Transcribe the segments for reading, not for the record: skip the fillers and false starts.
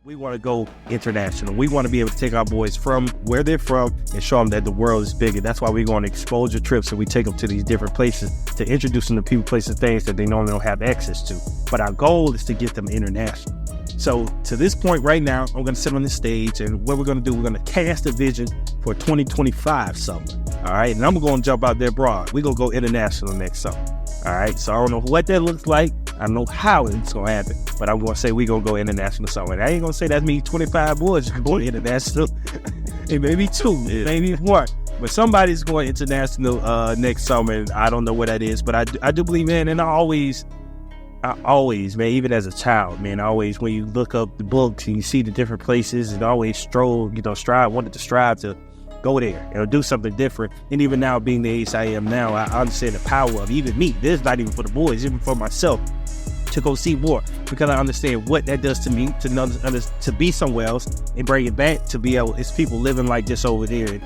We want to go international. We want to be able to take our boys from where they're from and show them that the world is bigger. That's why we go on exposure trips and we take them to these different places to introduce them to people, places, things that they normally don't have access to. But our goal is to get them international. So to this point right now, I'm going to sit on this stage, and what we're going to do, we're going to cast a vision for 2025 summer. All right. And I'm going to jump out there broad. We're going to go international next summer. All right. So I don't know what that looks like. I don't know how it's going to happen, but I'm going to say we're going to go international somewhere. I ain't going to say that means 25 boys going international. It may be 2, maybe 1. But somebody's going international next summer, and I don't know what that is. But I do believe, man, and I always, man, even as a child, man, when you look up the books and you see the different places, and always wanted to strive to go there, do something different. And even now, being the age I am now, I understand the power of even me. This is not even for the boys, even for myself, to go see more, because I understand what that does to me, to be somewhere else and bring it back, to be able, it's people living like this over there.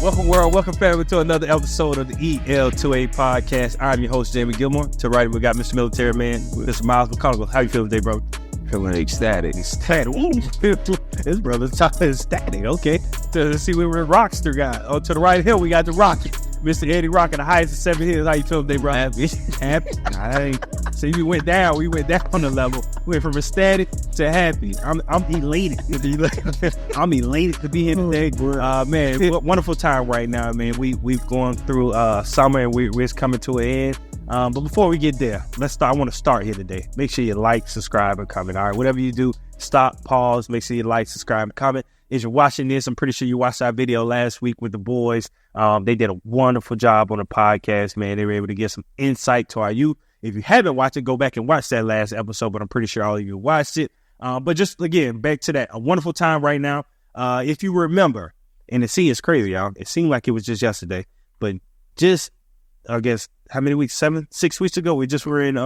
Welcome, world. Welcome, family, to another episode of the EL2A Podcast. I'm your host, Jamie Gilmore. To right, we got Mr. Military Man, Mr. Myles. How you feeling today, bro? Feeling ecstatic. Ooh, his brother's talking ecstatic. Okay. To see where we're Rockster guy. Oh, to the right here, we got the Rocket. Mr. Eddie Rock at the highest of 7 hills. How you feeling today, bro? Happy. See, we went down on the level. We went from ecstatic to happy. I'm elated to be I'm elated to be here today. Man, what wonderful time right now, man. We've gone through summer, and we're coming to an end. But before we get there, let's start. I want to start here today. Make sure you like, subscribe, and comment. All right, whatever you do, stop, pause. Make sure you like, subscribe, and comment. As you're watching this, I'm pretty sure you watched our video last week with the boys. They did a wonderful job on the podcast, man. They were able to get some insight to our youth. If you haven't watched it, go back and watch that last episode, but I'm pretty sure all of you watched it. But just, again, back to that, a wonderful time right now. If you remember, and it's crazy, y'all. It seemed like it was just yesterday, but just, I guess, how many weeks? 6 weeks ago, we just were in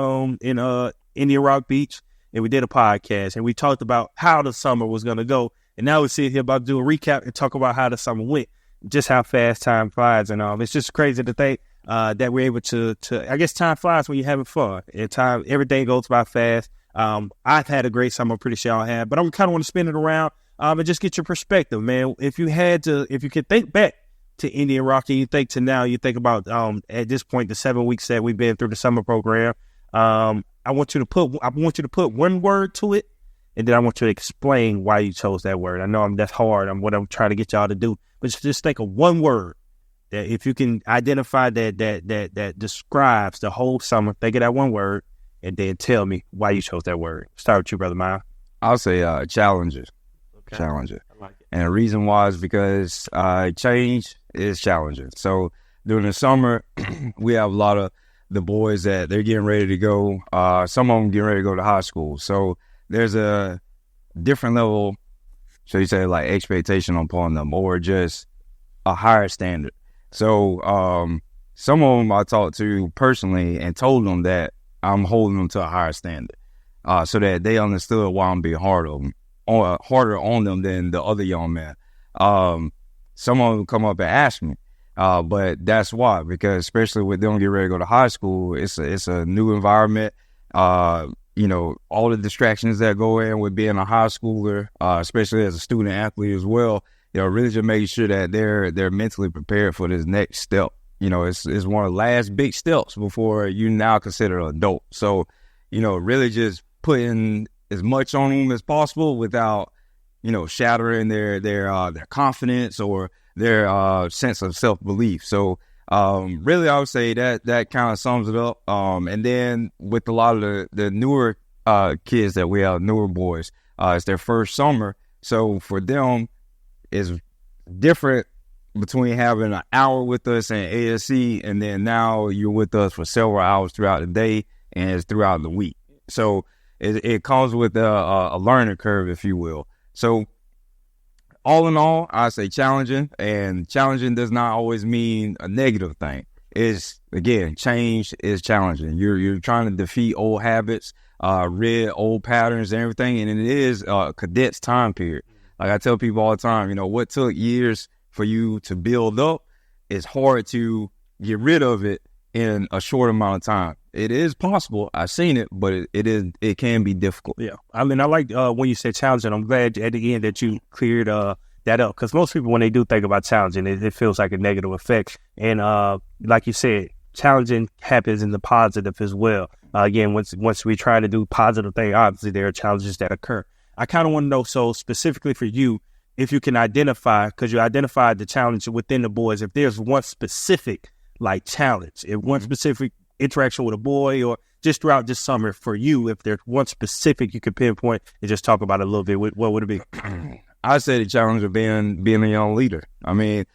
Indian Rock Beach, and we did a podcast, and we talked about how the summer was going to go. And now we're sitting here about to do a recap and talk about how the summer went, just how fast time flies. And it's just crazy to think that we're able to, I guess time flies when you're having fun. And everything goes by fast. I've had a great summer, I'm pretty sure I have, but I kind of want to spin it around and just get your perspective, man. If you could think back to Indian Rock and you think to now, you think about at this point, the 7 weeks that we've been through the summer program. I want you to put one word to it. And then I want you to explain why you chose that word. I know that's hard. What I'm trying to get y'all to do. But just think of one word that if you can identify that describes the whole summer, think of that one word, and then tell me why you chose that word. Start with you, Brother Myles. I'll say challenges. Okay. Challenges. I like it. And the reason why is because change is challenging. So during the summer, we have a lot of the boys that they're getting ready to go. Some of them getting ready to go to high school. So there's a different level, so you say, like expectation upon them, or just a higher standard. So some of them I talked to personally and told them that I'm holding them to a higher standard, so that they understood why I'm being harder on them than the other young men. Some of them come up and ask me, but that's why, because especially with them getting ready to go to high school, it's a new environment. All the distractions that go in with being a high schooler, especially as a student athlete as well, really just making sure that they're mentally prepared for this next step. It's one of the last big steps before you now consider an adult. So, really just putting as much on them as possible without, shattering their confidence or their sense of self-belief. So, really, I would say that kind of sums it up. And then with a lot of the newer kids that we have, newer boys, it's their first summer. So for them, it's different between having an hour with us in ASC and then now you're with us for several hours throughout the day and it's throughout the week. So it comes with a learning curve, if you will. So all in all, I say challenging, and challenging does not always mean a negative thing. It's, again, change is challenging. You're trying to defeat old habits, rid old patterns and everything, and it is a condensed time period. Like I tell people all the time, what took years for you to build up, it's hard to get rid of it in a short amount of time. It is possible. I've seen it, but it can be difficult. Yeah. I mean, I like when you said challenging. I'm glad at the end that you cleared that up, because most people, when they do think about challenging, it feels like a negative effect. And like you said, challenging happens in the positive as well. Again, once we try to do positive things, obviously there are challenges that occur. I kind of want to know, so specifically for you, if you can identify, because you identified the challenge within the boys, if there's one specific like challenge, if one specific interaction with a boy, or just throughout this summer for you, if there's one specific you could pinpoint and just talk about it a little bit, what would it be? I'd say the challenge of being a young leader. I mean,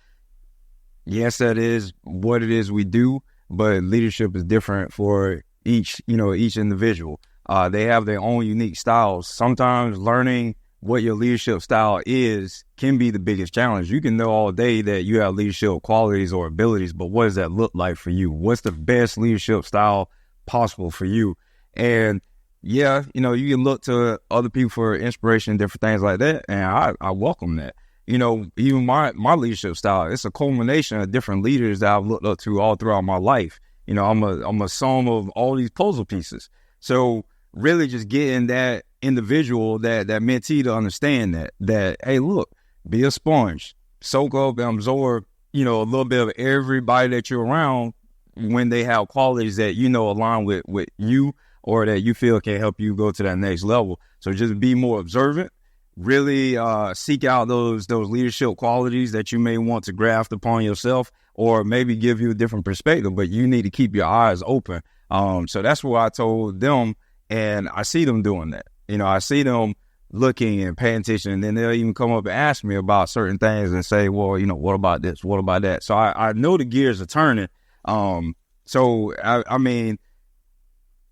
yes, that is what it is we do, but leadership is different for each individual. They have their own unique styles. Sometimes learning what your leadership style is can be the biggest challenge. You can know all day that you have leadership qualities or abilities, but what does that look like for you? What's the best leadership style possible for you? And yeah, you can look to other people for inspiration and different things like that, and I welcome that. Even my leadership style, it's a culmination of different leaders that I've looked up to all throughout my life. I'm a sum of all these puzzle pieces. So really just getting that individual, that mentee to understand that, hey, look, be a sponge, soak up and absorb, a little bit of everybody that you're around when they have qualities that, align with you, or that you feel can help you go to that next level. So just be more observant, really seek out those leadership qualities that you may want to graft upon yourself, or maybe give you a different perspective, but you need to keep your eyes open. So that's what I told them, and I see them doing that. I see them looking and paying attention, and then they'll even come up and ask me about certain things and say, well, what about this? What about that? So I know the gears are turning. So I mean,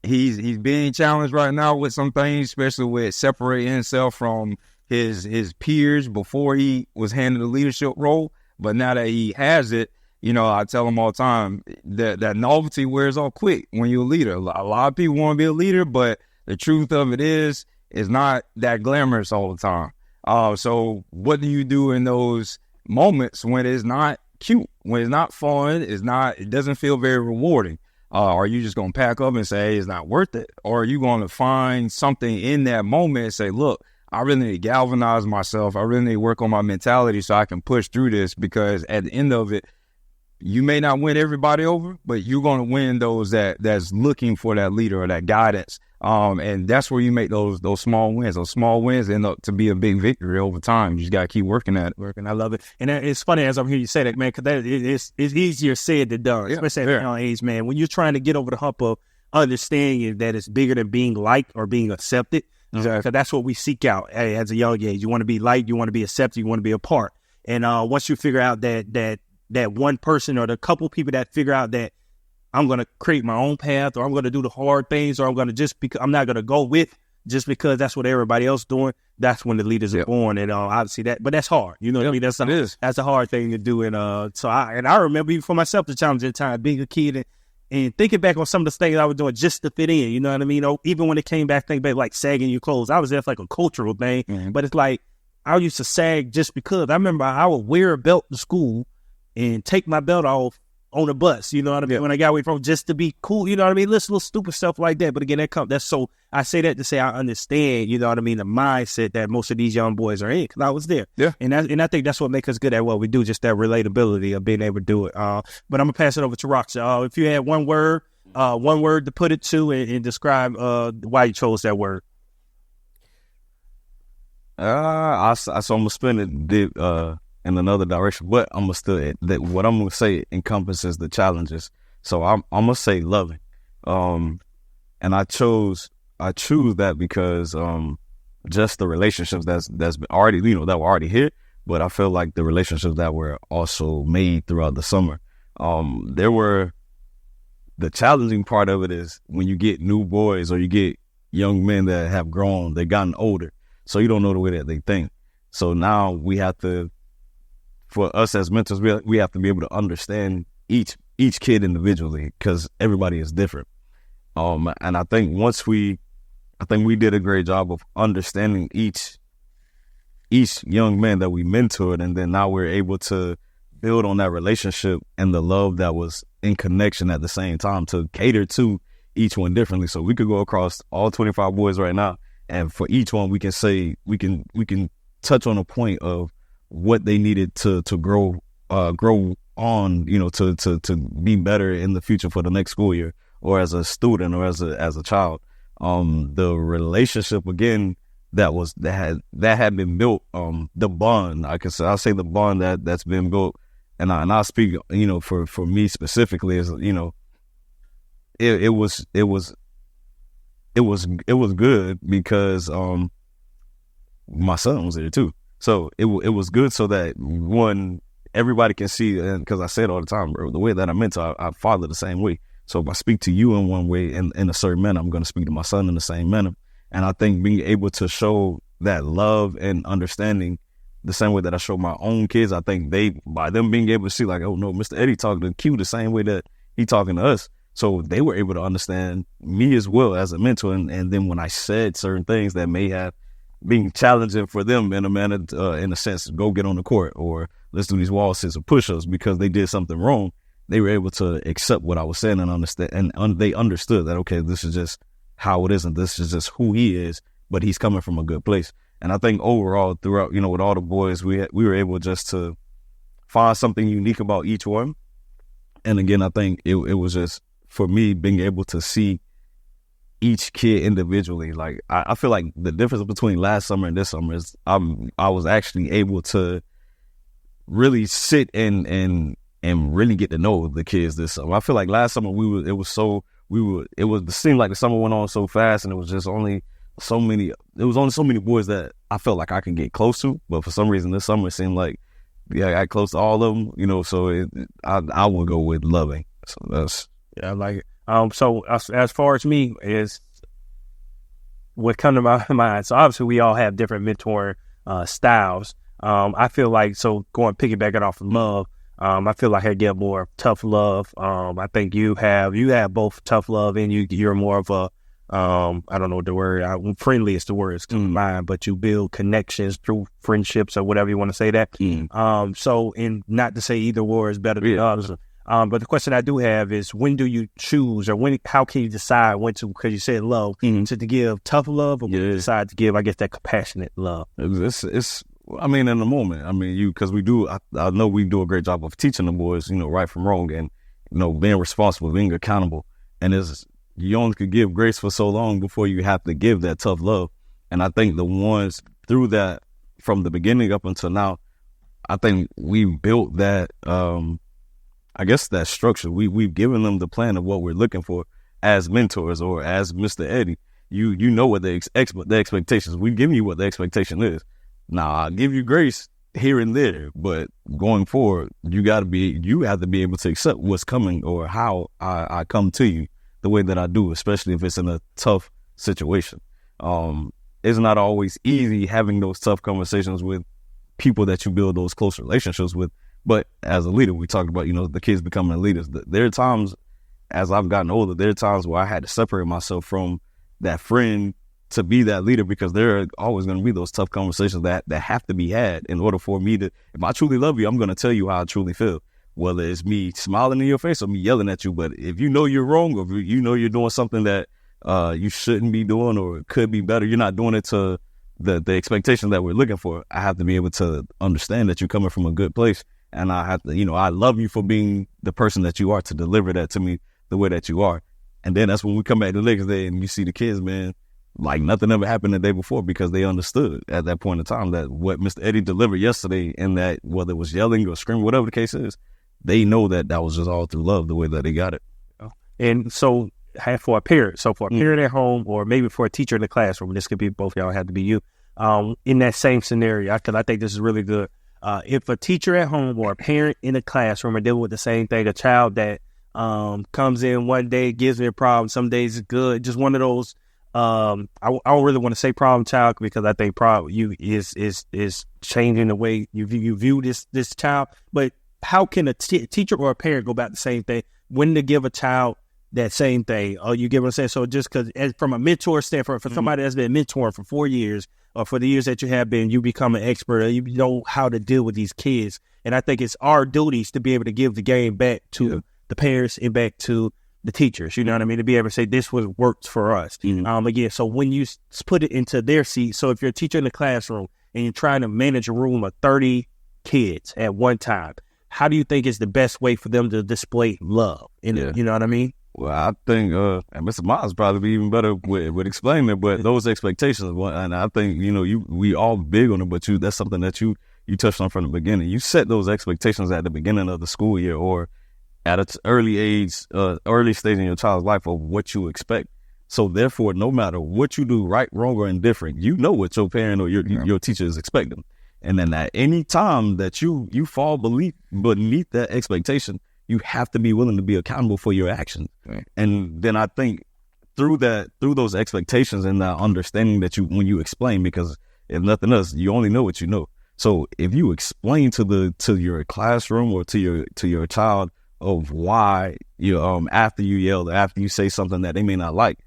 he's being challenged right now with some things, especially with separating himself from his peers before he was handed the leadership role. But now that he has it, I tell him all the time that novelty wears off quick when you're a leader. A lot of people want to be a leader, but the truth of it is not that glamorous all the time. So what do you do in those moments when it's not cute, when it's not fun, it doesn't feel very rewarding? Are you just going to pack up and say, hey, it's not worth it? Or are you going to find something in that moment and say, look, I really need to galvanize myself. I really need to work on my mentality so I can push through this, because at the end of it, you may not win everybody over, but you're going to win those that's looking for that leader or that guidance. And that's where you make those small wins. Those small wins end up to be a big victory over time. You just got to keep working at it. I love it. And it's funny as I'm hearing you say that, man, because it's easier said than done, especially at a young age, man. When you're trying to get over the hump of understanding that it's bigger than being liked or being accepted, because that's what we seek out as a young age. You want to be liked, you want to be accepted, you want to be a part. And once you figure out that one person or the couple people that figure out that I'm going to create my own path, or I'm going to do the hard things, or I'm going to I'm not going to go with just because that's what everybody else doing, that's when the leaders are born. And obviously but that's hard. You know what I mean? That's a hard thing to do. And so I remember even for myself, the challenge at the time, being a kid and thinking back on some of the things I was doing just to fit in, you know what I mean? Even when it came back, think back like sagging your clothes. I was there for like a cultural thing, but it's like I used to sag just because. I remember I would wear a belt to school and take my belt off on the bus, you know what I mean? When I got away from, just to be cool, you know what I mean? Little stupid stuff like that. But again, that's so, I say that to say I understand, you know what I mean, the mindset that most of these young boys are in, because I was there. Yeah. And I think that's what makes us good at what we do, just that relatability of being able to do it. But I'm going to pass it over to Roxa. If you had one word to put it to and describe why you chose that word. So I'm going to spin it in another direction, but I'm gonna still what I'm gonna say encompasses the challenges. So I'm gonna say loving, and I choose that because just the relationships that's been already that were already here, but I feel like the relationships that were also made throughout the summer. The challenging part of it is when you get new boys or you get young men that have grown, they've gotten older, so you don't know the way that they think. So now we have to. For us as mentors, we have to be able to understand each kid individually, because everybody is different. And I think we did a great job of understanding each each young man that we mentored, and then now we're able to build on that relationship and the love that was in connection at the same time to cater to each one differently. So we could go across all 25 boys right now, and for each one we can say we can touch on a point of what they needed to grow on, to be better in the future for the next school year, or as a student, or as a child. The relationship again that had been built, the bond, I'll say the bond that's been built, and I speak, for me specifically, is, it was good because my son was there too. So it was good so that, one, everybody can see, and because I say it all the time, bro, the way that I mentor, I father the same way. So if I speak to you in one way, in a certain manner, I'm going to speak to my son in the same manner. And I think being able to show that love and understanding the same way that I show my own kids, I think by them being able to see, like, oh no, Mr. Eddie talking to Q the same way that he talking to us. So they were able to understand me as well as a mentor. And then when I said certain things that may have been challenging for them in a manner, in a sense, go get on the court, or let's do these wall sits or push-ups because they did something wrong, they were able to accept what I was saying and understand, and they understood that, okay, this is just how it is, and this is just who he is, but he's coming from a good place. And I think overall, throughout, with all the boys, we were able just to find something unique about each one. And again, I think it was just, for me, being able to see each kid individually. Like, I feel like the difference between last summer and this summer is I was actually able to really sit and really get to know the kids this summer. I feel like last summer it seemed like the summer went on so fast, and it was just only so many boys that I felt like I can get close to. But for some reason this summer it seemed like, I got close to all of them, so I would go with loving. So that's, yeah, I like it. So as far as me, is what come to my mind. So obviously we all have different mentoring styles. I feel like, so going piggybacking off of love, I feel like I get more tough love. I think you have both tough love, and you're more of a, I don't know the word, friendly is the word that's coming to mind, but you build connections through friendships or whatever you want to say that. So, and not to say either or is better than others. But the question I do have is, when do you choose, or how can you decide when to, because you said love, to give tough love, or when you decide to give, I guess, that compassionate love? It's in the moment, because I know we do a great job of teaching the boys, right from wrong, and, being responsible, being accountable. And you only could give grace for so long before you have to give that tough love. And I think the ones through that, from the beginning up until now, I think we built that, that structure. We've given them the plan of what we're looking for as mentors, or as Mr. Eddie. You know what the expectations. We've given you what the expectation is. Now, I'll give you grace here and there, but going forward, you have to be able to accept what's coming, or how I come to you the way that I do, especially if it's in a tough situation. It's not always easy having those tough conversations with people that you build those close relationships with. But as a leader, we talked about, the kids becoming leaders. There are times, as I've gotten older, there are times where I had to separate myself from that friend to be that leader, because there are always going to be those tough conversations that have to be had in order for me to, if I truly love you, I'm going to tell you how I truly feel, whether it's me smiling in your face or me yelling at you. But if you know you're wrong, or if you know you're doing something that you shouldn't be doing, or could be better, you're not doing it to the expectation that we're looking for, I have to be able to understand that you're coming from a good place. And I have to, I love you for being the person that you are, to deliver that to me the way that you are. And then that's when we come back the next day and you see the kids, man, like nothing ever happened the day before, because they understood at that point in time that what Mr. Eddie delivered yesterday, and that whether it was yelling or screaming, whatever the case is, they know that was just all through love, the way that they got it. And so for a parent, at home, or maybe for a teacher in the classroom, this could be both y'all, have to be you, in that same scenario, because I think this is really good. If a teacher at home or a parent in the classroom are dealing with the same thing, a child that comes in one day, gives me a problem, some days is good, just one of those, I don't really want to say problem child, because I think problem is changing the way you view this child. But how can a teacher or a parent go about the same thing when to give a child that same thing? You get what I'm saying? So just because, from a mentor standpoint, for somebody that's been mentoring for 4 years, or for the years that you have been, you become an expert, or you know how to deal with these kids. And I think it's our duties to be able to give the game back to the parents and back to the teachers, you know what I mean? To be able to say, this was worked for us. Again, so when you put it into their seat, so if you're a teacher in the classroom and you're trying to manage a room of 30 kids at one time, how do you think is the best way for them to display love? You know what I mean? Well, I think, and Mr. Myles probably be even better with explaining it, but those expectations, and I think, we all big on it, but that's something that you touched on from the beginning. You set those expectations at the beginning of the school year or at an early stage in your child's life of what you expect. So therefore, no matter what you do, right, wrong, or indifferent, you know what your parent or your teacher is expecting. And then at any time that you fall beneath that expectation, you have to be willing to be accountable for your actions. Right. And then I think through those expectations and that understanding that when you explain, because if nothing else, you only know what you know. So if you explain to your classroom or to your child of why after you yell or after you say something that they may not like,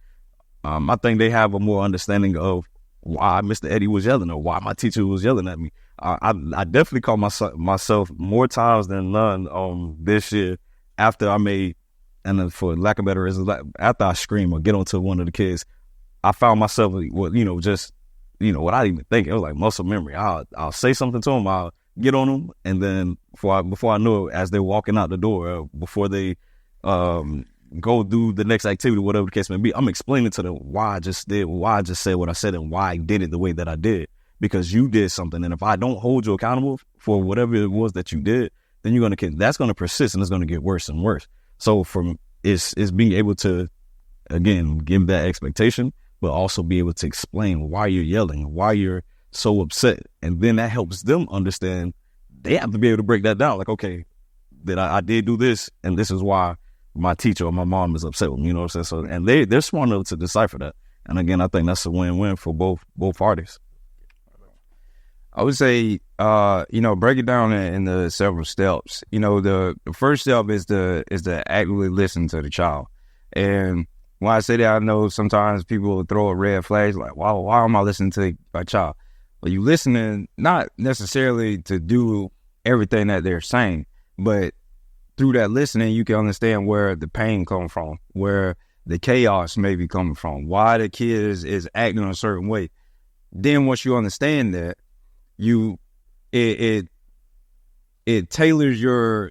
I think they have a more understanding of why Mr. Eddie was yelling or why my teacher was yelling at me. I definitely caught myself more times than none this year after I made, and then for lack of better reasons, after I scream or get onto one of the kids, I found myself, without even thinking, it was like muscle memory. I'll say something to them, I'll get on them, and then before I know it, as they're walking out the door, before they go do the next activity, whatever the case may be, I'm explaining to them why I just said what I said and why I did it the way that I did. Because you did something, and if I don't hold you accountable for whatever it was that you did, then that's gonna persist and it's gonna get worse and worse. So it's being able to, again, give that expectation, but also be able to explain why you're yelling, why you're so upset, and then that helps them understand. They have to be able to break that down. Like, okay, that I did do this, and this is why my teacher or my mom is upset with me. You know what I'm saying? So, and they're smart enough to decipher that. And again, I think that's a win-win for both parties. I would say, break it down in the several steps. The first step is to actively listen to the child. And when I say that, I know sometimes people will throw a red flag, like, why am I listening to my child? Well, you listening not necessarily to do everything that they're saying, but through that listening, you can understand where the pain comes from, where the chaos may be coming from, why the kid is acting a certain way. Then once you understand that, it tailors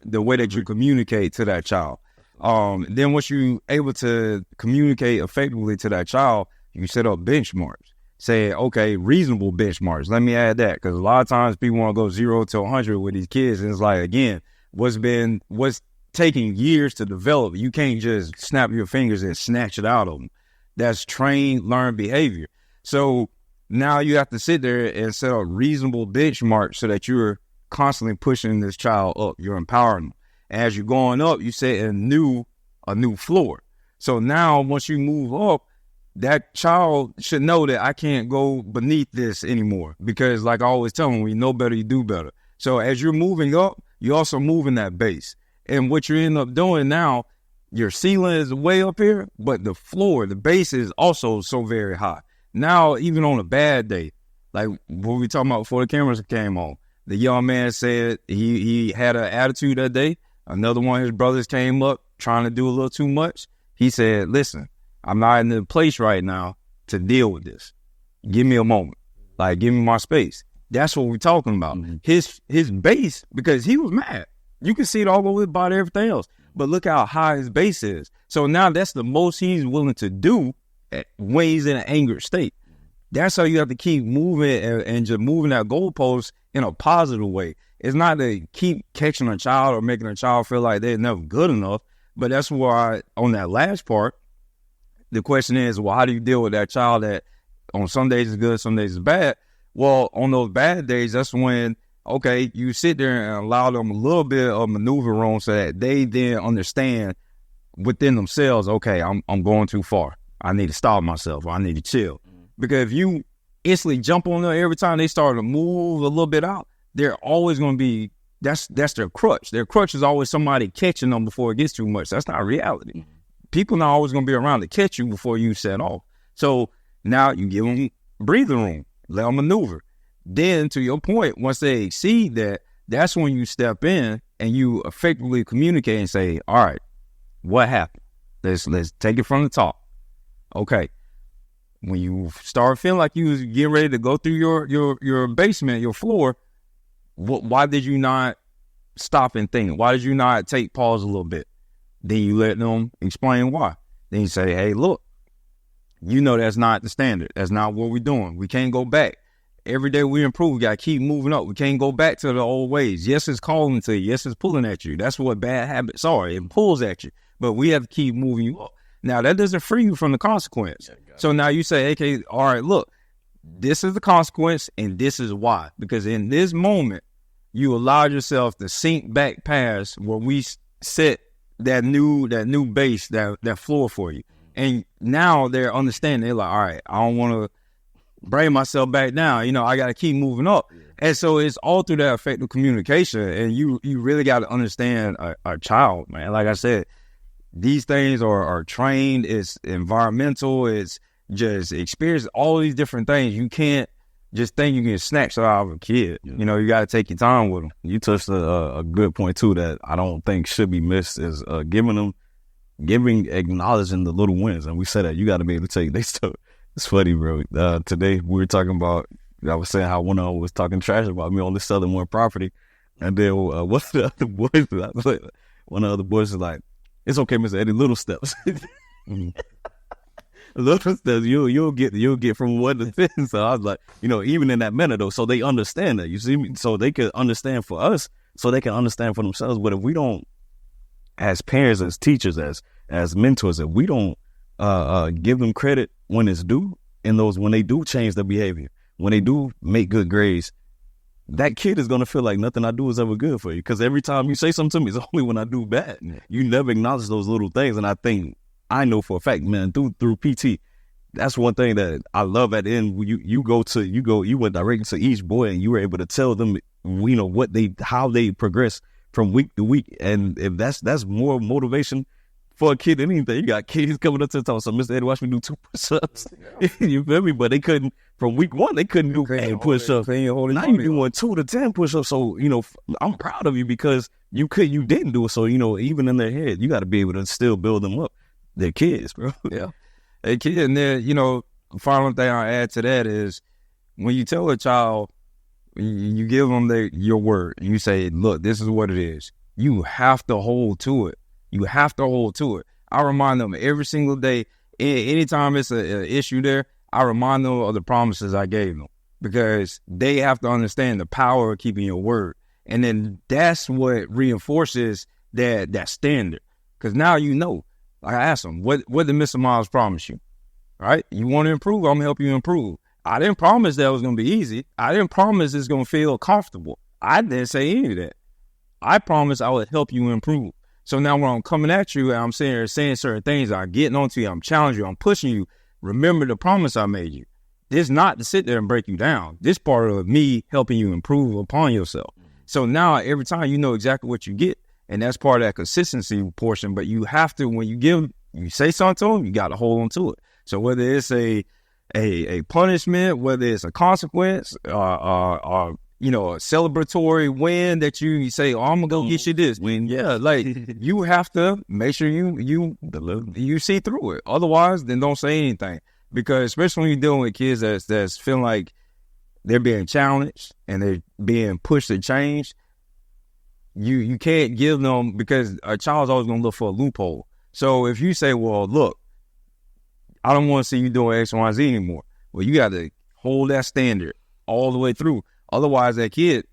the way that you communicate to that child. Then once you able to communicate effectively to that child, you set up benchmarks. Say, okay, reasonable benchmarks. Let me add that, because a lot of times people want to go 0 to 100 with these kids, and it's like, again, what's taking years to develop. You can't just snap your fingers and snatch it out of them. That's trained, learned behavior. So now you have to sit there and set up reasonable benchmarks so that you're constantly pushing this child up. You're empowering them. As you're going up, you set a new floor. So now once you move up, that child should know that I can't go beneath this anymore, because like I always tell them, when you know better, you do better. So as you're moving up, you're also moving that base. And what you end up doing now, your ceiling is way up here, but the floor, the base is also so very high. Now, even on a bad day, like what we talking about before the cameras came on, the young man said he had an attitude that day. Another one of his brothers came up trying to do a little too much. He said, listen, I'm not in the place right now to deal with this. Give me a moment. Like, give me my space. That's what we're talking about. Mm-hmm. His base, because he was mad. You can see it all over his body, everything else. But look how high his base is. So now that's the most he's willing to do when he's in an angered state. That's how you have to keep moving and just moving that goalpost in a positive way. It's not to keep catching a child or making a child feel like they're never good enough. But that's why on that last part, the question is, well, how do you deal with that child that on some days is good, some days is bad? Well, on those bad days, that's when, okay, you sit there and allow them a little bit of maneuver room so that they then understand within themselves, okay, I'm going too far. I need to stop myself, or I need to chill. Because if you instantly jump on them every time they start to move a little bit out, they're always going to be, that's their crutch. Their crutch is always somebody catching them before it gets too much. That's not reality. People not always going to be around to catch you before you set off. So now you give them breathing room. let them maneuver. Then, to your point, once they exceed that, that's when you step in and you effectively communicate and say, all right, what happened? Let's take it from the top. Okay. When you start feeling like you was getting ready to go through your basement, your floor, why did you not stop and think? Why did you not take pause a little bit? Then you let them explain why. Then you say, hey, look, you know that's not the standard. That's not what we're doing. We can't go back. Every day we improve. We got to keep moving up. We can't go back to the old ways. Yes, it's calling to you. Yes, it's pulling at you. That's what bad habits are. It pulls at you. But we have to keep moving you up. Now, that doesn't free you from the consequence. So now you say, okay, all right, look, this is the consequence and this is why. Because in this moment, you allowed yourself to sink back past where we set that new base, that floor for you. And now they're understanding. They're like, all right, I don't want to bring myself back down. I got to keep moving up. Yeah. And so it's all through that effective communication. And you really got to understand a child, man. Like I said, these things are trained. It's environmental. It's just experience, all these different things. You can't just think you can snatch it out of a kid. Yeah. You got to take your time with them. You touched a good point too that I don't think should be missed is acknowledging the little wins. And we said that you got to be able to take they stuff. It's funny, bro. Today we were talking about, I was saying how one of them was talking trash about me on this selling one property. And then one of the other boys is like, it's okay, Mr. Eddie, little steps. Little steps, you'll get from 1 to 10. So I was like, even in that manner though, so they understand that, you see me? So they can understand for us, so they can understand for themselves. But if we don't, as parents, as teachers, as mentors, if we don't give them credit when it's due, and when they do change their behavior, when they do make good grades, that kid is going to feel like nothing I do is ever good for you. Because every time you say something to me, it's only when I do bad. You never acknowledge those little things. And I know for a fact, man, through PT, that's one thing that I love at the end. You went directly to each boy and you were able to tell them, how they progress from week to week. And if that's more motivation for a kid than anything. You got kids coming up to the top. So, Mr. Eddie, watch me do 2 push-ups. You feel me? But they couldn't, from week 1, they couldn't do 8 push-ups. Now you're doing 2 to 10 push-ups. So, I'm proud of you because you didn't do it. So, even in their head, you got to be able to still build them up. They're kids, bro. Yeah. They're kids. And then, the final thing I add to that is when you tell a child, you give them your word and you say, look, this is what it is. You have to hold to it. You have to hold to it. I remind them every single day, anytime it's an issue there, I remind them of the promises I gave them because they have to understand the power of keeping your word. And then that's what reinforces that standard. Because now like I asked them, what did Mr. Myles promise you? Right? You want to improve? I'm going to help you improve. I didn't promise that it was going to be easy. I didn't promise it's going to feel comfortable. I didn't say any of that. I promised I would help you improve. So now when I'm coming at you and I'm saying certain things, I'm getting onto you, I'm challenging you, I'm pushing you, remember the promise I made you. This not to sit there and break you down. This part of me helping you improve upon yourself. So now every time you know exactly what you get, and that's part of that consistency portion, but you have to, when you say something to them, you got to hold on to it. So whether it's a punishment, whether it's a consequence, a celebratory win that you say, oh, I'm going to go get you this. Win. Yeah, like you have to make sure you see through it. Otherwise, then don't say anything. Because especially when you're dealing with kids that's feeling like they're being challenged and they're being pushed to change, you can't give them, because a child's always going to look for a loophole. So if you say, well, look, I don't want to see you doing X, Y, Z anymore. Well, you got to hold that standard all the way through. Otherwise, that kid,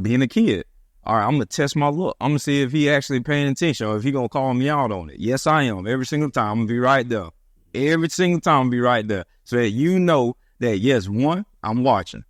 being a kid, all right, I'm going to test my look. I'm going to see if he actually paying attention or if he going to call me out on it. Yes, I am. Every single time, I'm going to be right there. Every single time, I'm going to be right there. So that you know that, yes, one, I'm watching,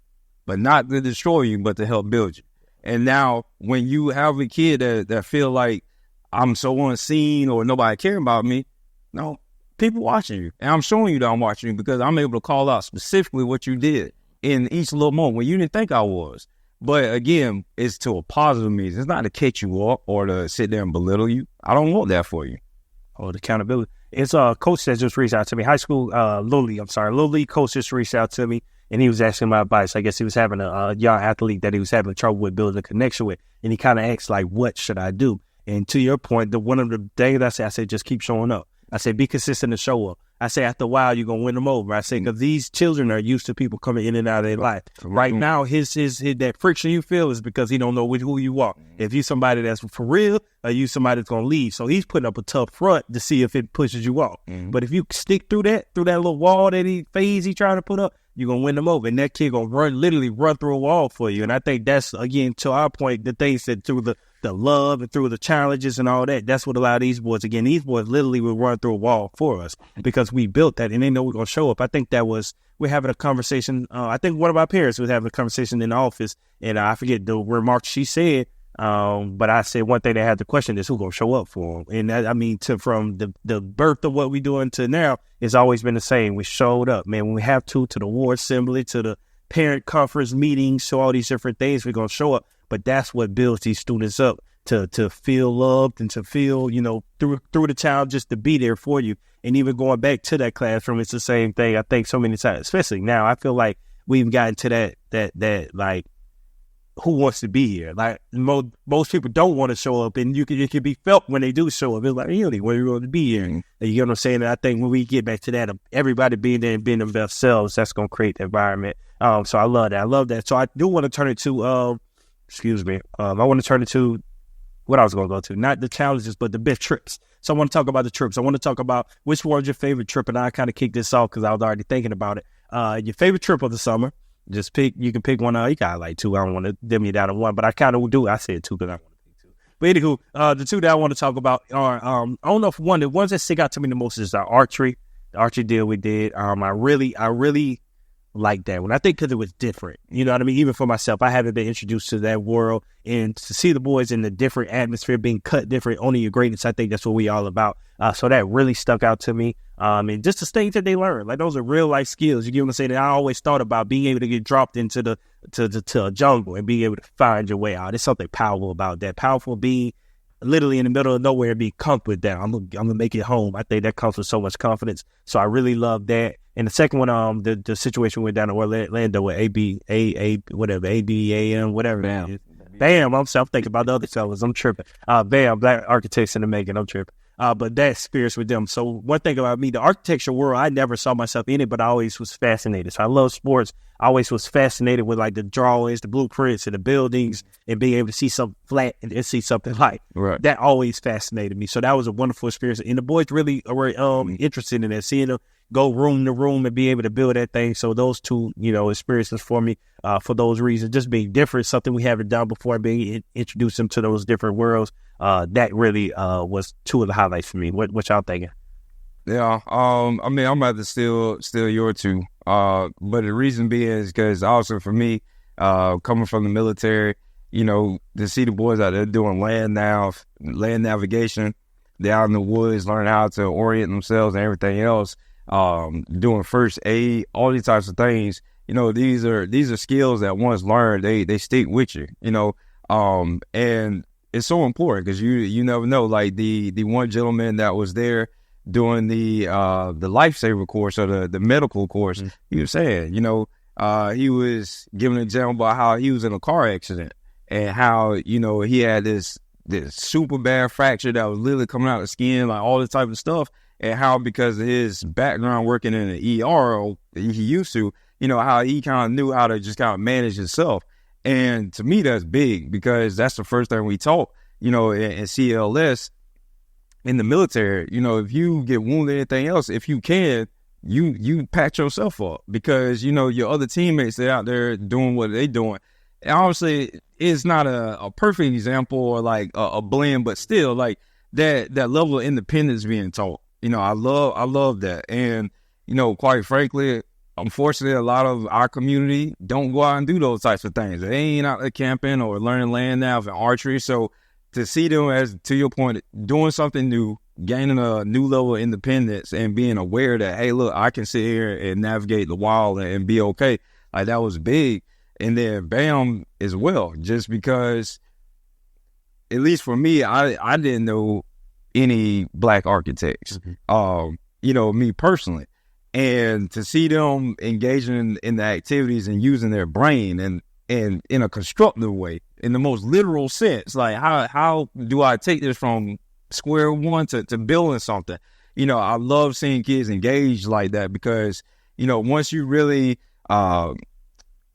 but not to destroy you, but to help build you. And now, when you have a kid that feel like I'm so unseen or nobody care about me, no, people watching you. And I'm showing you that I'm watching you because I'm able to call out specifically what you did in each little moment when you didn't think I was. But again, it's to a positive means. It's not to catch you up or to sit there and belittle you. I don't want that for you. Oh, the accountability. It's a coach that just reached out to me. High school, Little League coach just reached out to me. and he was asking my advice. I guess he was having a young athlete that he was having trouble with building a connection with, and he kind of asked, like, what should I do? And to your point, one of the things I said, just keep showing up. I said, be consistent and show up. I say, after a while, you're going to win them over. I say, because these children are used to people coming in and out of their life. Right now, his that friction you feel is because he don't know who you are. If you somebody that's for real, or you somebody that's going to leave. So he's putting up a tough front to see if it pushes you off. But if you stick through that little wall that he trying to put up, you're going to win them over. And that kid going to literally run through a wall for you. And I think that's, again, to our point, the things that through the love and through the challenges and all that, that's what allowed these boys, again, these boys literally will run through a wall for us because we built that and they know we're going to show up. I think we're having a conversation. I think one of our parents was having a conversation in the office, and I forget the remark she said, but I said one thing they had to question is who's going to show up for them. And that, I mean, from the birth of what we're doing to now, it's always been the same. We showed up, man, when we have to the ward assembly, to the parent conference meetings, to all these different things, we're going to show up. But that's what builds these students up to feel loved and to feel, through the child, just to be there for you. And even going back to that classroom, it's the same thing. I think so many times, especially now, I feel like we've gotten to that like, who wants to be here? Like most people don't want to show up, and it can be felt when they do show up. It's like, really, when you're going to be here. And you know what I'm saying? And I think when we get back to that, everybody being there and being their best selves, that's going to create the environment. So I love that. So I do want to turn it to, I want to turn it to what I was going to go to, not the challenges, but the best trips. So I want to talk about the trips. I want to talk about which one's your favorite trip, and I kind of kicked this off because I was already thinking about it. Your favorite trip of the summer. Just you can pick one. You got like two. I don't want to dim you down to one, but I kind of do. I said two because I want to pick two. But anywho, the two that I want to talk about are, I don't know if the ones that stick out to me the most is archery. The archery deal we did. I really like that one. I think because it was different. You know what I mean? Even for myself, I haven't been introduced to that world, and to see the boys in the different atmosphere, being cut different, owning your greatness, I think that's what we all about. So that really stuck out to me. And just the things that they learn, like those are real life skills. You get what I'm saying? That I always thought about being able to get dropped into to a jungle and being able to find your way out. There's something powerful about that. Powerful being literally in the middle of nowhere and be comfortable with that. I'm gonna make it home. I think that comes with so much confidence. So I really love that. And the second one, the situation went down to Orlando with ABAM, whatever. Bam. I'm thinking about the other fellas. I'm tripping. Bam, Black Architects in the Making. I'm tripping. But that experience with them. So one thing about me, the architecture world, I never saw myself in it, but I always was fascinated. So I love sports. I always was fascinated with like the drawings, the blueprints, and the buildings, and being able to see something flat and see something like that. Always fascinated me. So that was a wonderful experience. And the boys really were interested in that, seeing them go room to room and be able to build that thing. So those two, experiences for me, for those reasons, just being different, something we haven't done before, being introduced them to those different worlds. That really was two of the highlights for me. What y'all thinking? Yeah, I mean, I'm about to steal your two. But the reason being is because also for me, coming from the military, to see the boys out there doing land navigation, they're out in the woods, learning how to orient themselves and everything else, doing first aid, all these types of things. These are skills that once learned, they stick with you. And it's so important because you never know. Like the one gentleman that was there doing the lifesaver course or the medical course, he was saying, he was giving an example about how he was in a car accident and how, he had this super bad fracture that was literally coming out of the skin, like all this type of stuff, and how because of his background working in the ER he used to, how he kind of knew how to just kind of manage himself. And to me, that's big because that's the first thing we taught, in CLS in the military. If you get wounded, anything else, if you can, you patch yourself up because, your other teammates, they're out there doing what they're doing. And obviously, it's not a perfect example or like a blend, but still like that level of independence being taught. I love that. And, quite frankly, unfortunately, a lot of our community don't go out and do those types of things. They ain't out there camping or learning land nav and archery. So to see them, as to your point, doing something new, gaining a new level of independence and being aware that, hey, look, I can sit here and navigate the wild and be okay. Like that was big. And then BAM as well, just because, at least for me, I didn't know any Black architects, me personally. And to see them engaging in the activities and using their brain and in a constructive way, in the most literal sense, like how do I take this from square one to building something? You know, I love seeing kids engage like that because, you know, once you really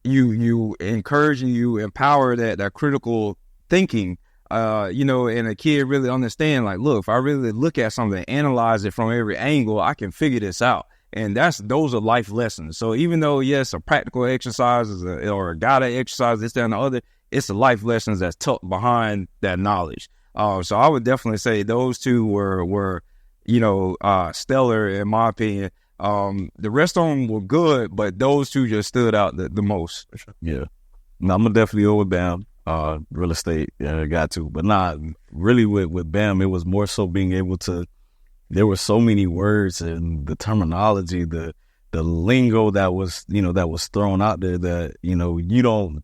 you encourage and you empower that critical thinking, you know, and a kid really understand, like, look, if I really look at something, analyze it from every angle, I can figure this out. And those are life lessons. So even though, yes, a practical exercise or a guided exercise, this, that, and the other, it's the life lessons that's tucked behind that knowledge. So I would definitely say those two were you know, stellar in my opinion. The rest of them were good, but those two just stood out the most. Yeah. No, I'm gonna definitely go with Bam. Real estate, got to. But not really with Bam, it was more so being able to, there were so many words and the terminology, the lingo that was, you know, that was thrown out there that, you know,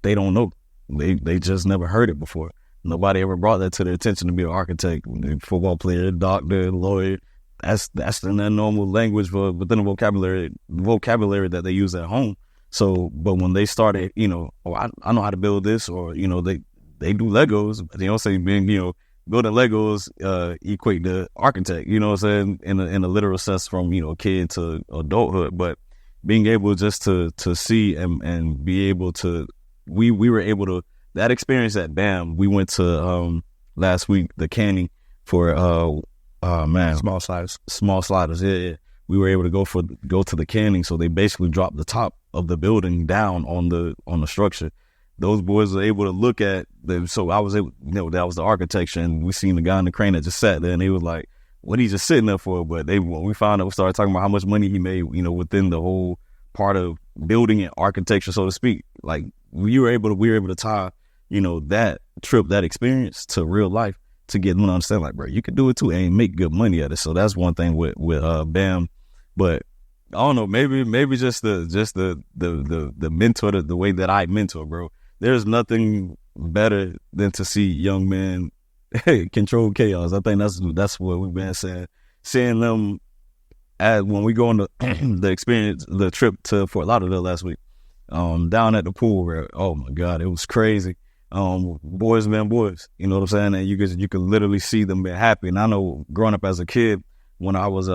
they don't know. They just never heard it before. Nobody ever brought that to their attention to be an architect, football player, doctor, lawyer. That's the normal language but then the vocabulary that they use at home. So, but when they started, you know, I know how to build this, or, you know, they do Legos, but they don't say being, you know, building Legos equate to architect, you know what I'm saying, in a literal sense from, you know, kid to adulthood. But being able just to see and be able to, we were able to, that experience at BAM, we went to last week, the canning for small sliders. Yeah. We were able to go to the canning, so they basically dropped the top of the building down on the structure. Those boys were able to look at them. So I was able, you know, that was the architecture, and we seen the guy in the crane that just sat there, and they was like, what he just sitting there for? But when we found out, we started talking about how much money he made, you know, within the whole part of building and architecture, so to speak. Like we were able to tie, you know, that trip, that experience to real life to get them to understand, like, bro, you could do it too and make good money at it. So that's one thing with BAM. But I don't know, maybe just the mentor, the way that I mentor, bro. There's nothing better than to see young men control chaos. I think that's what we've been saying. Seeing them when we go on the trip to Fort Lauderdale last week, down at the pool, where, oh my God, it was crazy. Boys being boys, you know what I'm saying? And you could literally see them being happy. And I know growing up as a kid, when I was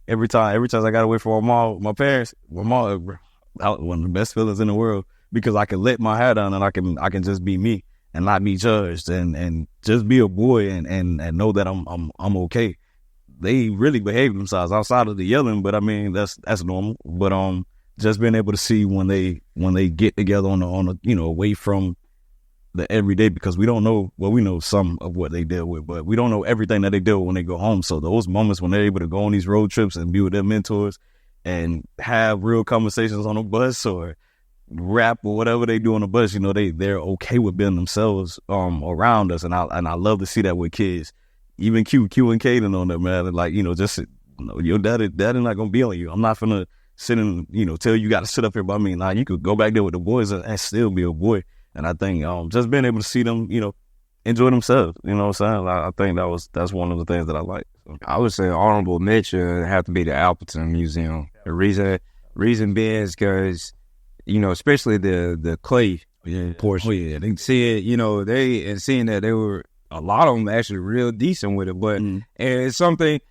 every time I got away from my parents, one of the best feelings in the world, because I can let my hair down and I can just be me and not be judged and just be a boy and know that I'm okay. They really behave themselves outside of the yelling, but I mean that's normal. But just being able to see when they get together on a you know, away from the everyday, because we don't know, well, we know some of what they deal with, but we don't know everything that they deal with when they go home. So those moments when they're able to go on these road trips and be with their mentors and have real conversations on a bus or rap or whatever they do on the bus, you know, they're okay with being themselves around us. And I love to see that with kids, even Q and Kaden on there, man. Like, you know, just, you know, your daddy not gonna be on you. I'm not gonna sit and, you know, tell you got to sit up here. But I mean, you could go back there with the boys and still be a boy. And I think just being able to see them, you know, enjoy themselves, you know what I'm saying? I think that's one of the things that I like. So. I would say honorable mention have to be the Appleton Museum. The reason being is because, you know, especially the clay portion. Oh yeah, they see it, you know, seeing that they were, a lot of them actually real decent with it, but and it's something,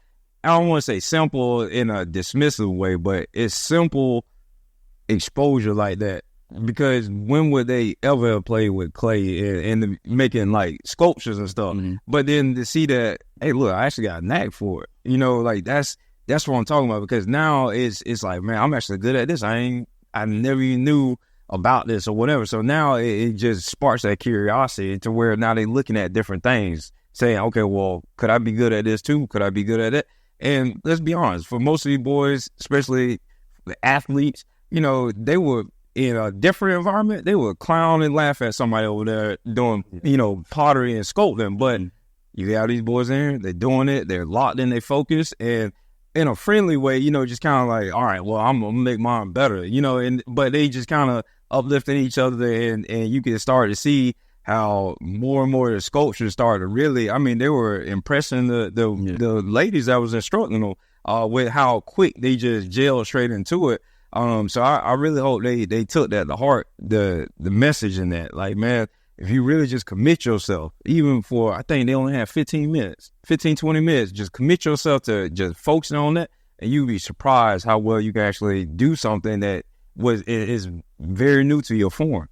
I don't want to say simple in a dismissive way, but it's simple exposure like that. Because when would they ever play with clay and making like sculptures and stuff? But then to see that, hey, look, I actually got a knack for it. You know, like that's what I'm talking about. Because now it's like, man, I'm actually good at this. I never even knew about this or whatever. So now it just sparks that curiosity to where now they're looking at different things, saying, okay, well, could I be good at this too? Could I be good at it? And let's be honest, for most of these boys, especially the athletes, you know, they were in a different environment, they would clown and laugh at somebody over there doing, you know, pottery and sculpting. But you have these boys in here, they're doing it, they're locked in, they focus, and in a friendly way, you know, just kind of like, all right, well, I'm gonna make mine better, you know, but they just kind of uplifting each other, and you can start to see how more and more the sculptures started really, I mean, they were impressing the ladies that was instructing them with how quick they just gelled straight into it. So I really hope they took that to heart, the message in that. Like, man, if you really just commit yourself, even for, I think they only have 20 minutes, just commit yourself to just focusing on that, and you'll be surprised how well you can actually do something that is very new to your form.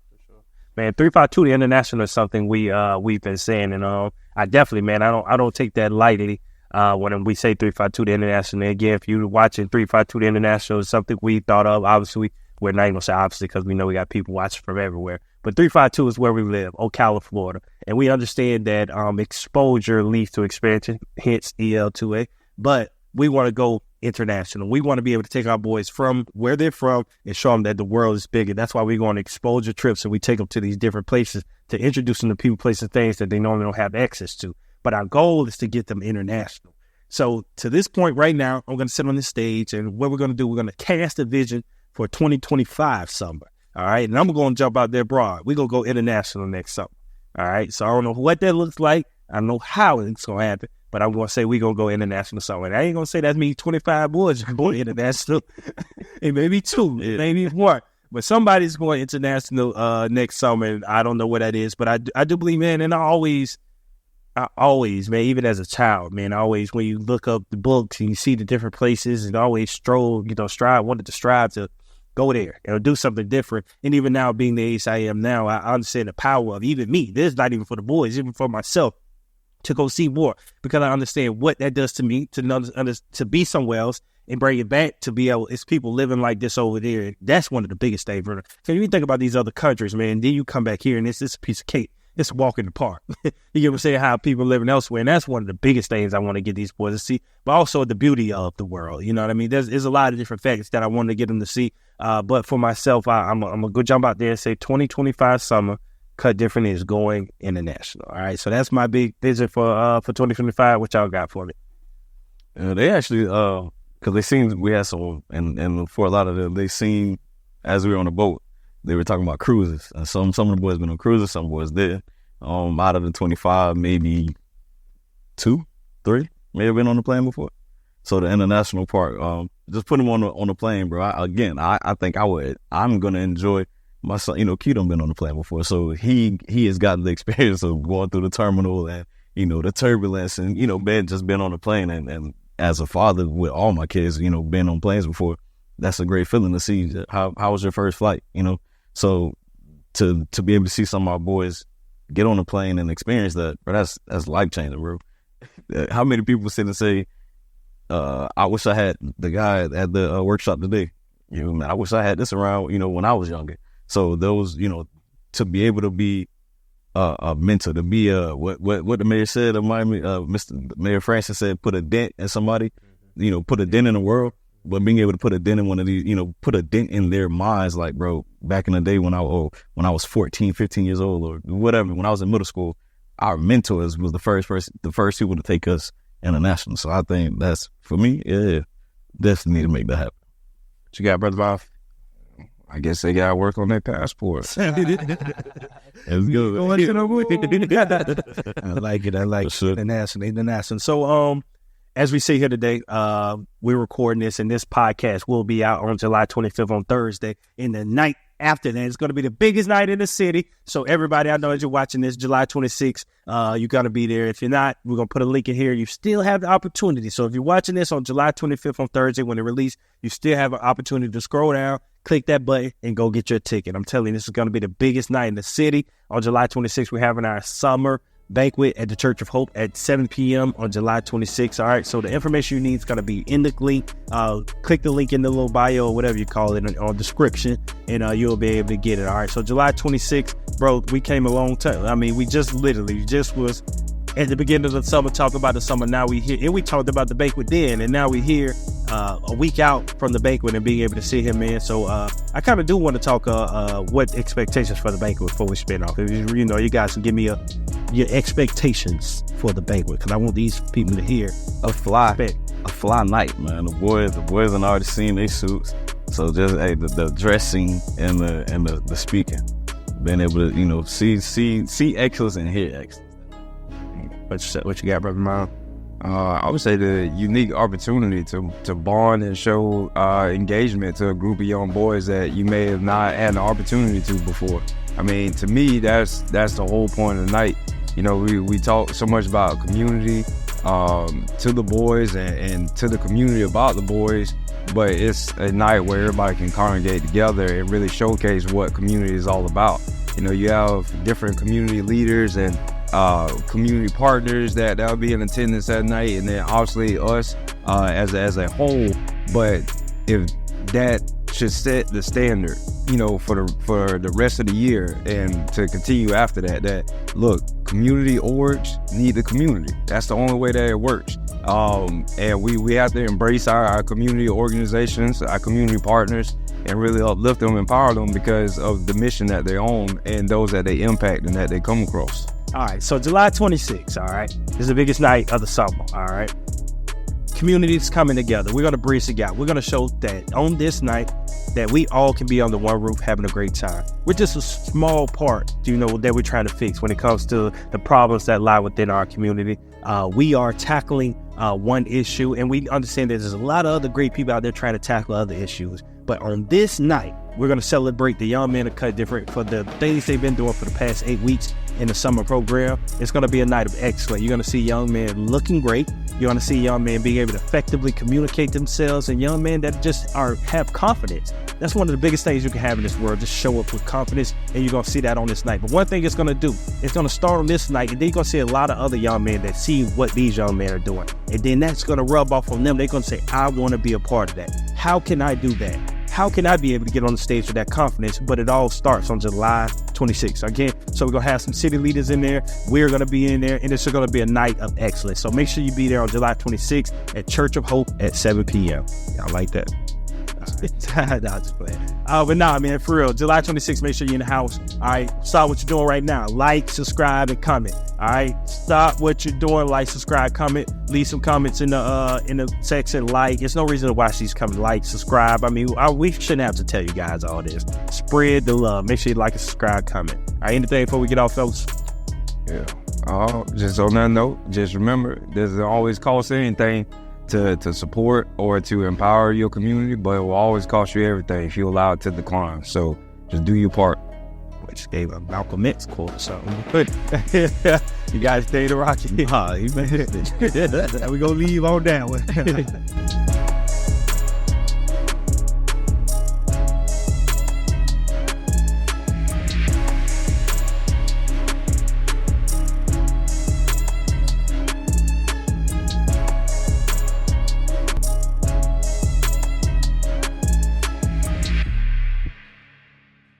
Man, 352 the international is something we've been saying, and I definitely, man, I don't take that lightly when we say 352 the international. Again, if you're watching 352 the international, is something we thought of. Obviously, we're not even gonna say obviously because we know we got people watching from everywhere. But 352 is where we live, Ocala, Florida, and we understand that exposure leads to expansion, hence EL2A. But we want to go international. We want to be able to take our boys from where they're from and show them that the world is bigger. That's why we go on exposure trips and we take them to these different places to introduce them to people, places, things that they normally don't have access to. But our goal is to get them international. So to this point right now, I'm going to sit on this stage, and what we're going to do, we're going to cast a vision for 2025 summer. All right. And I'm going to jump out there broad. We're going to go international next summer. All right. So I don't know what that looks like. I don't know how it's going to happen. But I'm going to say we're going to go international somewhere. I ain't going to say that means 25 boys going international. It may be 2, maybe 1. But somebody's going international next summer, and I don't know what that is. But I do believe, man, and I always, man, even as a child, man, when you look up the books and you see the different places, and always wanted to strive to go there and do something different. And even now, being the age I am now, I understand the power of even me. This is not even for the boys, even for myself, to go see more, because I understand what that does to me, to be somewhere else and bring it back, to be able, it's people living like this over there. That's one of the biggest things, brother. So if you think about these other countries, man, then you come back here and it's a piece of cake. It's a walk in the park. You get what I'm saying? How people living elsewhere. And that's one of the biggest things I want to get these boys to see, but also the beauty of the world. You know what I mean? There's a lot of different factors that I want to get them to see. But for myself, I'm going to go jump out there and say 2025 summer, Kut Different is going international. All right. So that's my big vision for 2025. What y'all got for me? They actually, because they seen, we had some, and for a lot of them, they seen, as we were on the boat, they were talking about cruises. And some of the boys been on cruises, some boys did. Out of the 25, maybe 2, 3 may have been on the plane before. So the international part, just put him on the plane, bro. I think I'm going to enjoy my son. You know, Q done been on the plane before, so he has gotten the experience of going through the terminal and, you know, the turbulence, and, you know, Ben just been on the plane, and as a father with all my kids, you know, been on planes before, that's a great feeling to see. How was your first flight, you know? So to be able to see some of our boys get on a plane and experience that, bro, that's life changing, bro. How many people sit and say, I wish I had the guy at the workshop today. You know, man, I wish I had this around, you know, when I was younger. So those, you know, to be able to be a mentor, to be what the mayor said of Miami, Mr. Mayor Francis said, put a dent in somebody, you know, put a dent in the world. But being able to put a dent in one of these, you know, put a dent in their minds, like, bro, back in the day when I was 14, 15 years old or whatever, when I was in middle school, our mentors was the first people to take us international. So I think that's, for me, definitely need to make that happen. What you got, Brother Bob? I guess they got to work on their passports. Let's go. I like it. International. So, as we see here today, we're recording this, and this podcast will be out on July 25th on Thursday. In the night after that, it's going to be the biggest night in the city. So everybody, I know as you're watching this, July 26th, you got to be there. If you're not, we're going to put a link in here. You still have the opportunity. So if you're watching this on July 25th on Thursday when it released, you still have an opportunity to scroll down, click that button, and go get your ticket. I'm telling you, this is going to be the biggest night in the city. On July 26th, we're having our summer banquet at the Church of Hope at 7 p.m. on July 26th. All right, so the information you need is going to be in the link. Click the link in the little bio or whatever you call it or description, and you'll be able to get it. All right, so July 26th, bro, we came a long time. I mean, we just was at the beginning of the summer talking about the summer. Now we here, and we talked about the banquet then, and now we here a week out from the banquet and being able to see him, man. So I kind of do want to talk what expectations for the banquet before we spin off. If you know, you guys can give me your expectations for the banquet, because I want these people to hear a fly night, man. The boys have already seen their suits, so just the dressing and the speaking, being able to, see excellence and hear excellence. What you got, brother Myles? I would say the unique opportunity to bond and show engagement to a group of young boys that you may have not had an opportunity to before. I mean, to me, that's the whole point of the night. We talk so much about community to the boys and to the community about the boys, but it's a night where everybody can congregate together and really showcase what community is all about. You have different community leaders and community partners that'll be in attendance that night, and then obviously us as a whole. But if that should set the standard, for the rest of the year and to continue after that look, community orgs need the community. That's the only way that it works. And we have to embrace our community organizations, our community partners, and really uplift them, empower them because of the mission that they own and those that they impact and that they come across. All right, so July 26th, all right, is the biggest night of the summer, all right? Communities coming together. We're going to bridge the gap. We're going to show that on this night that we all can be under one roof having a great time. We're just a small part, that we're trying to fix when it comes to the problems that lie within our community. We are tackling one issue, and we understand that there's a lot of other great people out there trying to tackle other issues. But on this night, we're going to celebrate the young men of Kut Different for the things they've been doing for the past 8 weeks in the summer program. It's going to be a night of excellence. You're going to see young men looking great. You're going to see young men being able to effectively communicate themselves, and young men that just have confidence. That's one of the biggest things you can have in this world, just show up with confidence, and you're going to see that on this night. But one thing it's going to do, it's going to start on this night, and then you're going to see a lot of other young men that see what these young men are doing. And then that's going to rub off on them. They're going to say, I want to be a part of that. How can I do that? How can I be able to get on the stage with that confidence? But it all starts on July 26th. Again, so we're going to have some city leaders in there. We're going to be in there, and it's going to be a night of excellence. So make sure you be there on July 26th at Church of Hope at 7 p.m. Y'all like that? Nah, just playing. But nah, man, for real, July 26th, make sure you're in the house. All right, stop what you're doing right now. Like, subscribe, and comment. All right, stop what you're doing. Like, subscribe, comment. Leave some comments in the section. Like, there's no reason to watch these comments. Like, subscribe. I mean, we shouldn't have to tell you guys all this. Spread the love. Make sure you like and subscribe, comment. All right, anything before we get off, fellas? Yeah. Just on that note, just remember, there's always cost anything to support or to empower your community, but it will always cost you everything if you allow it to decline. So just do your part. Which gave a Malcolm X quote or something. You guys stay to rock it. He made it. We're going to leave on that one.